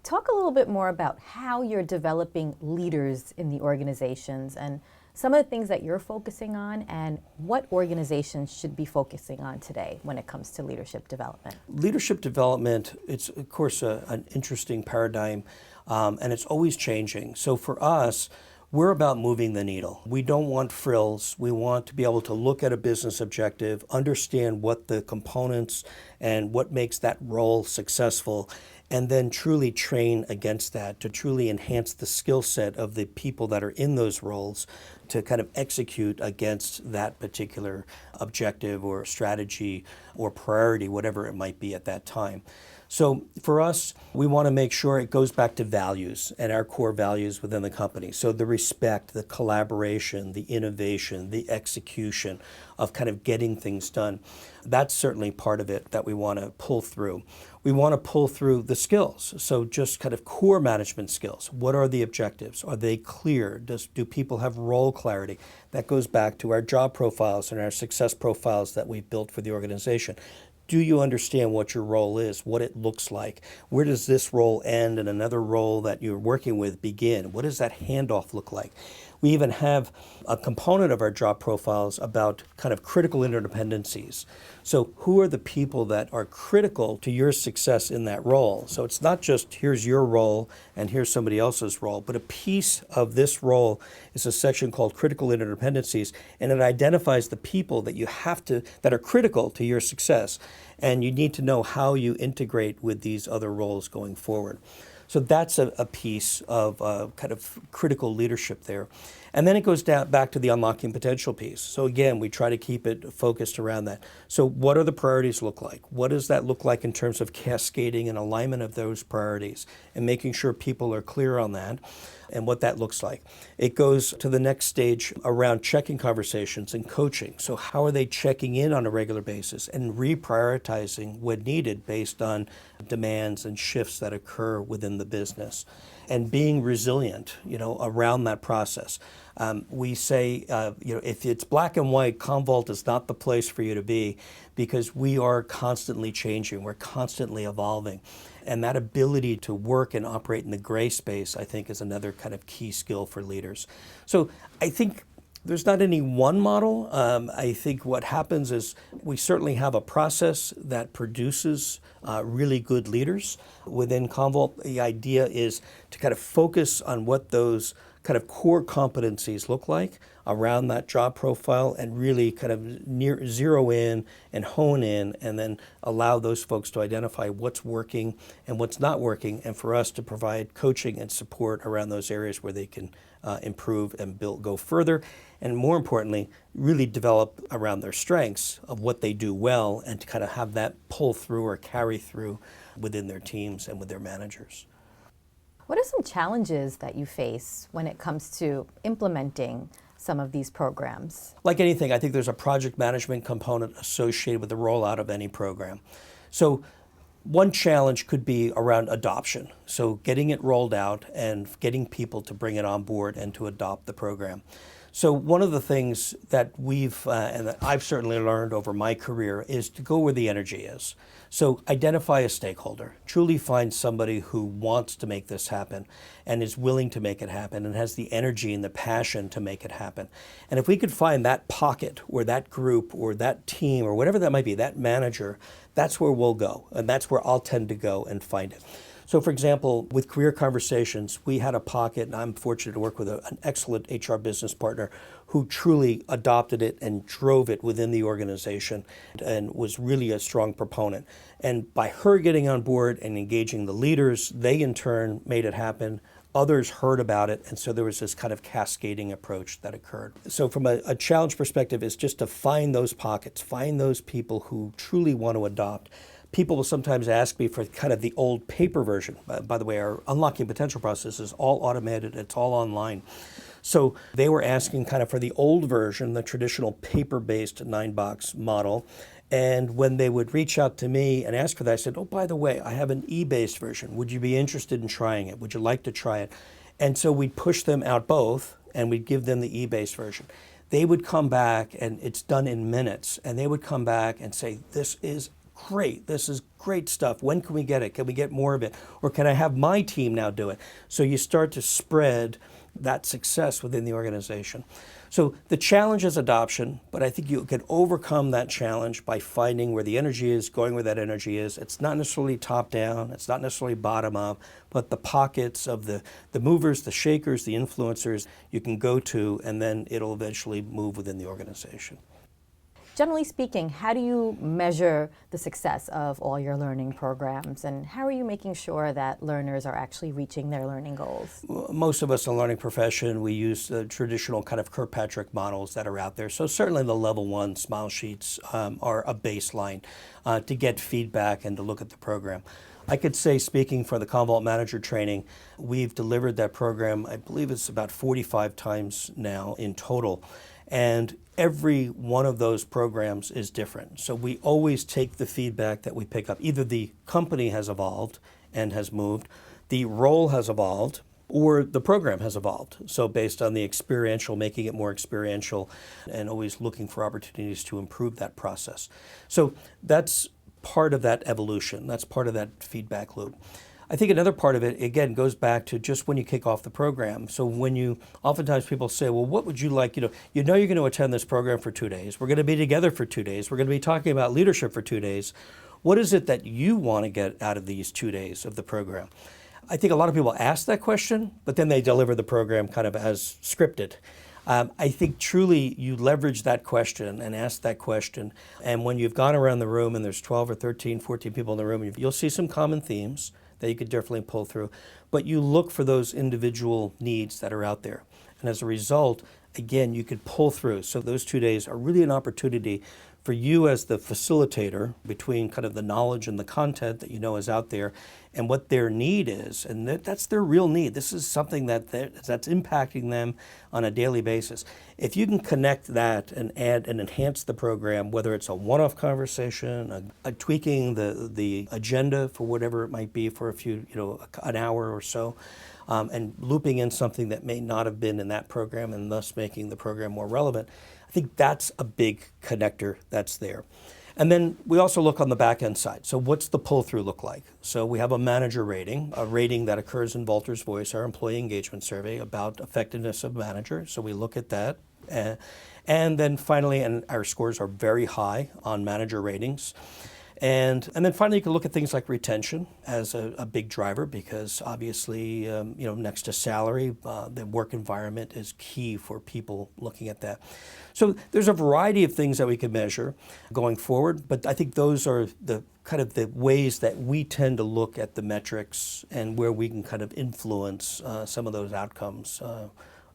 Talk a little bit more about how you're developing leaders in the organizations and some of the things that you're focusing on and what organizations should be focusing on today when it comes to leadership development. Leadership development, it's of course an interesting paradigm, and it's always changing. So for us, we're about moving the needle. We don't want frills. We want to be able to look at a business objective, understand what the components and what makes that role successful, and then truly train against that to truly enhance the skill set of the people that are in those roles to kind of execute against that particular objective or strategy or priority, whatever it might be at that time. So for us, we want to make sure it goes back to values and our core values within the company. So the respect, the collaboration, the innovation, the execution of kind of getting things done. That's certainly part of it that we want to pull through. We want to pull through the skills. So just kind of core management skills. What are the objectives? Are they clear? Do people have role clarity? That goes back to our job profiles and our success profiles that we've built for the organization. Do you understand what your role is, what it looks like? Where does this role end and another role that you're working with begin? What does that handoff look like? We even have a component of our job profiles about kind of critical interdependencies. So who are the people that are critical to your success in that role? So it's not just here's your role and here's somebody else's role, but a piece of this role is a section called critical interdependencies, and it identifies the people that you have to, that are critical to your success. And you need to know how you integrate with these other roles going forward. So that's a piece of kind of critical leadership there. And then it goes down back to the unlocking potential piece. So again, we try to keep it focused around that. So what do the priorities look like? What does that look like in terms of cascading and alignment of those priorities and making sure people are clear on that? and what that looks like. It goes to the next stage around checking conversations and coaching. So how are they checking in on a regular basis and reprioritizing when needed based on demands and shifts that occur within the business, and being resilient, around that process. We say, if it's black and white, CommVault is not the place for you to be, because we are constantly changing, we're constantly evolving. And that ability to work and operate in the gray space, I think, is another kind of key skill for leaders. So I think there's not any one model. I think what happens is we certainly have a process that produces really good leaders within CommVault. The idea is to kind of focus on what those kind of core competencies look like around that job profile, and really kind of zero in and hone in, and then allow those folks to identify what's working and what's not working, and for us to provide coaching and support around those areas where they can improve and go further, and more importantly, really develop around their strengths of what they do well, and to kind of have that pull through or carry through within their teams and with their managers. What are some challenges that you face when it comes to implementing some of these programs? Like anything, I think there's a project management component associated with the rollout of any program. So one challenge could be around adoption. So getting it rolled out and getting people to bring it on board and to adopt the program. So one of the things that we've, and that I've certainly learned over my career, is to go where the energy is. So identify a stakeholder, truly find somebody who wants to make this happen and is willing to make it happen and has the energy and the passion to make it happen. And if we could find that pocket or that group or that team or whatever that might be, that manager, that's where we'll go. And that's where I'll tend to go and find it. So for example, with Career Conversations, we had a pocket, and I'm fortunate to work with an excellent HR business partner who truly adopted it and drove it within the organization and was really a strong proponent. And by her getting on board and engaging the leaders, they in turn made it happen. Others heard about it, and so there was this kind of cascading approach that occurred. So from a challenge perspective is just to find those pockets, find those people who truly want to adopt. People will sometimes ask me for kind of the old paper version. By the way, our unlocking potential process is all automated, it's all online. So they were asking kind of for the old version, the traditional paper-based 9-box model. And when they would reach out to me and ask for that, I said, oh, by the way, I have an e-based version. Would you be interested in trying it? Would you like to try it? And so we'd push them out both, and we'd give them the e-based version. They would come back, and it's done in minutes, and they would come back and say, this is great. This is great stuff. When can we get it? Can we get more of it? Or can I have my team now do it? So you start to spread that success within the organization. So the challenge is adoption, but I think you can overcome that challenge by finding where the energy is, going where that energy is. It's not necessarily top down, it's not necessarily bottom up, but the pockets of the movers, the shakers, the influencers you can go to, and then it'll eventually move within the organization. Generally speaking, how do you measure the success of all your learning programs, and how are you making sure that learners are actually reaching their learning goals? Most of us in the learning profession, we use the traditional kind of Kirkpatrick models that are out there. So certainly the level 1 smile sheets are a baseline to get feedback and to look at the program. I could say, speaking for the CommVault Manager Training, we've delivered that program, I believe it's about 45 times now in total. And every one of those programs is different. So we always take the feedback that we pick up. Either the company has evolved and has moved, the role has evolved, or the program has evolved. So based on the experiential, making it more experiential, and always looking for opportunities to improve that process. So that's part of that evolution. That's part of that feedback loop. I think another part of it, again, goes back to just when you kick off the program. So when oftentimes people say, well, what would you like, you're going to attend this program for 2 days. We're going to be together for 2 days. We're going to be talking about leadership for 2 days. What is it that you want to get out of these 2 days of the program? I think a lot of people ask that question, but then they deliver the program kind of as scripted. I think truly you leverage that question and ask that question. And when you've gone around the room and there's 12 or 13, 14 people in the room, you'll see some common themes that you could definitely pull through. But you look for those individual needs that are out there. And as a result, again, you could pull through. So those 2 days are really an opportunity for you as the facilitator between kind of the knowledge and the content that you know is out there and what their need is, and that's their real need. This is something that's impacting them on a daily basis. If you can connect that and add and enhance the program, whether it's a one-off conversation, a tweaking the agenda for whatever it might be for a few, an hour or so, and looping in something that may not have been in that program and thus making the program more relevant, I think that's a big connector that's there. And then we also look on the back end side. So what's the pull-through look like? So we have a manager rating, a rating that occurs in Volter's Voice, our employee engagement survey about effectiveness of manager. So we look at that. And then finally, and our scores are very high on manager ratings. And then finally, you can look at things like retention as a big driver, because obviously, next to salary, the work environment is key for people looking at that. So there's a variety of things that we can measure going forward, but I think those are the kind of the ways that we tend to look at the metrics and where we can kind of influence some of those outcomes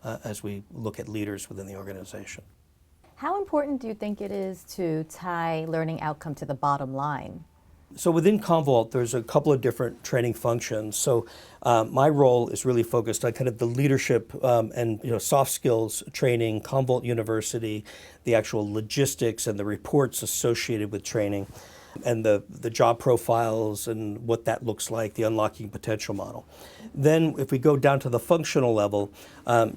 as we look at leaders within the organization. How important do you think it is to tie learning outcome to the bottom line? So within CommVault, there's a couple of different training functions. So my role is really focused on kind of the leadership and soft skills training, CommVault University, the actual logistics and the reports associated with training, and the job profiles and what that looks like, the unlocking potential model. Then if we go down to the functional level,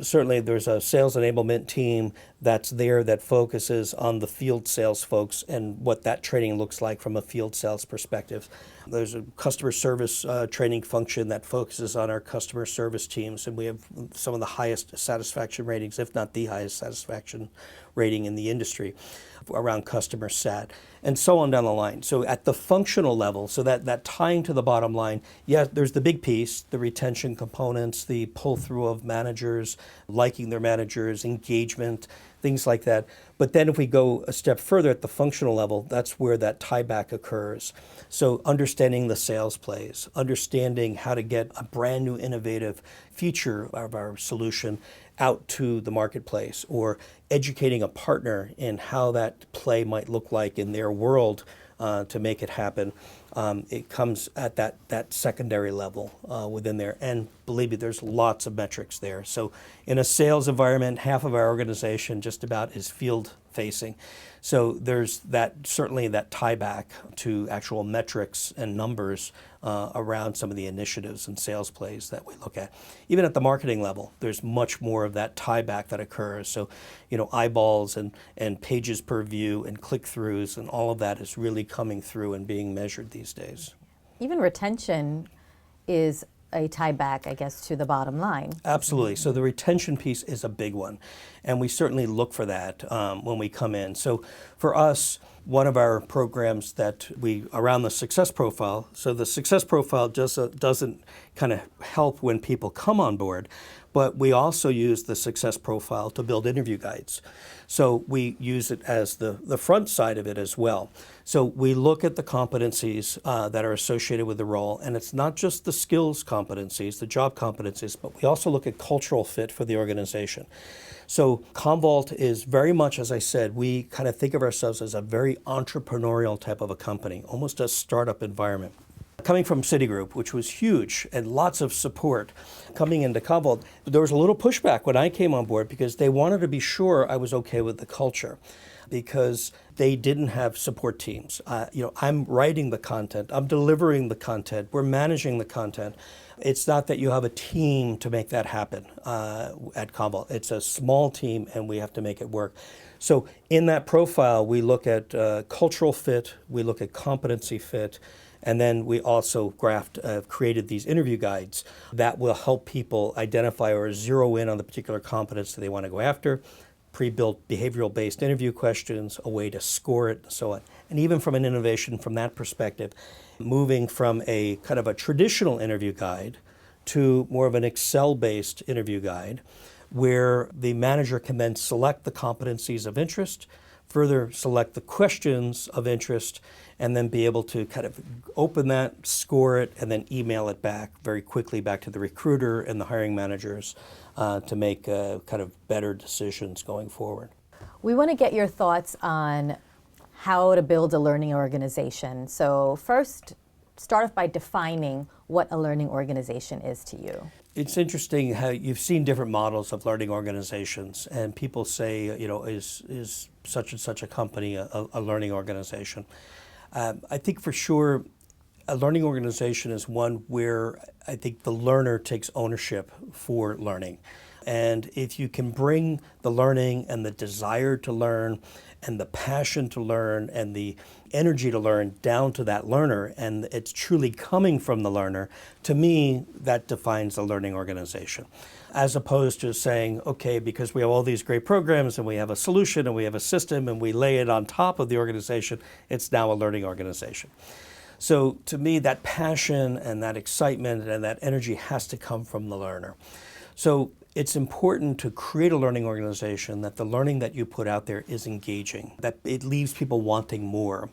certainly there's a sales enablement team that's there that focuses on the field sales folks and what that training looks like from a field sales perspective. There's a customer service training function that focuses on our customer service teams, and we have some of the highest satisfaction ratings, if not the highest satisfaction rating in the industry around customer sat, and so on down the line. So at the functional level, so that tying to the bottom line, yeah, there's the big piece, the retention components, the pull-through of managers, liking their managers, engagement, things like that. But then if we go a step further at the functional level, that's where that tie-back occurs. So understanding the sales plays, understanding how to get a brand new innovative feature of our solution out to the marketplace, or educating a partner in how that play might look like in their world to make it happen. It comes at that secondary level within there. And believe me, there's lots of metrics there. So in a sales environment, half of our organization just about is field facing. So there's certainly that tie back to actual metrics and numbers around some of the initiatives and sales plays that we look at. Even at the marketing level, there's much more of that tie back that occurs. So, eyeballs and pages per view and click-throughs and all of that is really coming through and being measured these days. Even retention is a tie back, I guess, to the bottom line. Absolutely. So the retention piece is a big one, and we certainly look for that when we come in. So for us, one of our programs that around the success profile, so the success profile just doesn't kind of help when people come on board, but we also use the success profile to build interview guides. So we use it as the front side of it as well. So we look at the competencies that are associated with the role, and it's not just the skills competencies, the job competencies, but we also look at cultural fit for the organization. So CommVault is very much, as I said, we kind of think of ourselves as a very entrepreneurial type of a company, almost a startup environment. Coming from Citigroup, which was huge and lots of support, coming into CommVault, there was a little pushback when I came on board because they wanted to be sure I was okay with the culture, because they didn't have support teams. I'm writing the content, I'm delivering the content, we're managing the content. It's not that you have a team to make that happen at CommVault. It's a small team and we have to make it work. So in that profile, we look at cultural fit, we look at competency fit, and then we also created these interview guides that will help people identify or zero in on the particular competence that they want to go after, pre-built behavioral-based interview questions, a way to score it, and so on. And even from an innovation from that perspective, moving from a kind of a traditional interview guide to more of an Excel-based interview guide, where the manager can then select the competencies of interest, further select the questions of interest, and then be able to kind of open that, score it, and then email it back very quickly back to the recruiter and the hiring managers to make kind of better decisions going forward. We want to get your thoughts on how to build a learning organization. So first, start off by defining what a learning organization is to you. It's interesting how you've seen different models of learning organizations, and people say, is such and such a company a learning organization? I think for sure a learning organization is one where I think the learner takes ownership for learning. And if you can bring the learning and the desire to learn and the passion to learn and the energy to learn down to that learner, and it's truly coming from the learner, to me, that defines a learning organization. As opposed to saying, okay, because we have all these great programs and we have a solution and we have a system and we lay it on top of the organization, it's now a learning organization. So to me, that passion and that excitement and that energy has to come from the learner. So it's important to create a learning organization that the learning that you put out there is engaging, that it leaves people wanting more.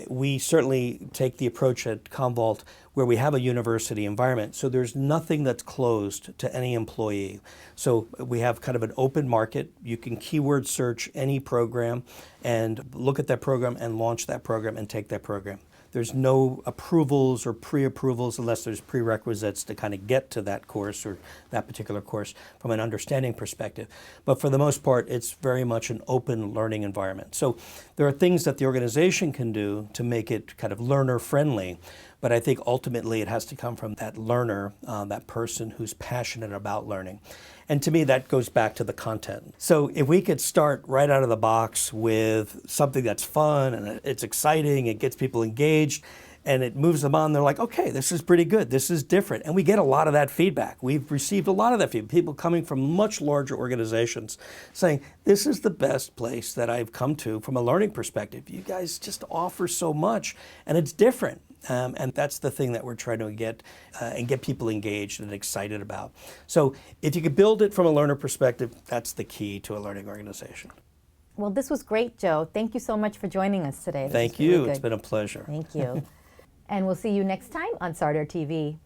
We certainly take the approach at CommVault where we have a university environment, so there's nothing that's closed to any employee. So we have kind of an open market. You can keyword search any program and look at that program and launch that program and take that program. There's no approvals or pre-approvals unless there's prerequisites to kind of get to that course or that particular course from an understanding perspective. But for the most part, it's very much an open learning environment. So there are things that the organization can do to make it kind of learner friendly. But I think ultimately it has to come from that learner, that person who's passionate about learning. And to me, that goes back to the content. So if we could start right out of the box with something that's fun and it's exciting, it gets people engaged, and it moves them on, they're like, okay, this is pretty good, this is different. And we get a lot of that feedback. We've received a lot of that feedback. People coming from much larger organizations saying, this is the best place that I've come to from a learning perspective. You guys just offer so much, and it's different. And that's the thing that we're trying to get and get people engaged and excited about. So if you could build it from a learner perspective, that's the key to a learning organization. Well, this was great, Joe. Thank you so much for joining us today. Thank you. It's been a pleasure. Thank you. And we'll see you next time on Sarter TV.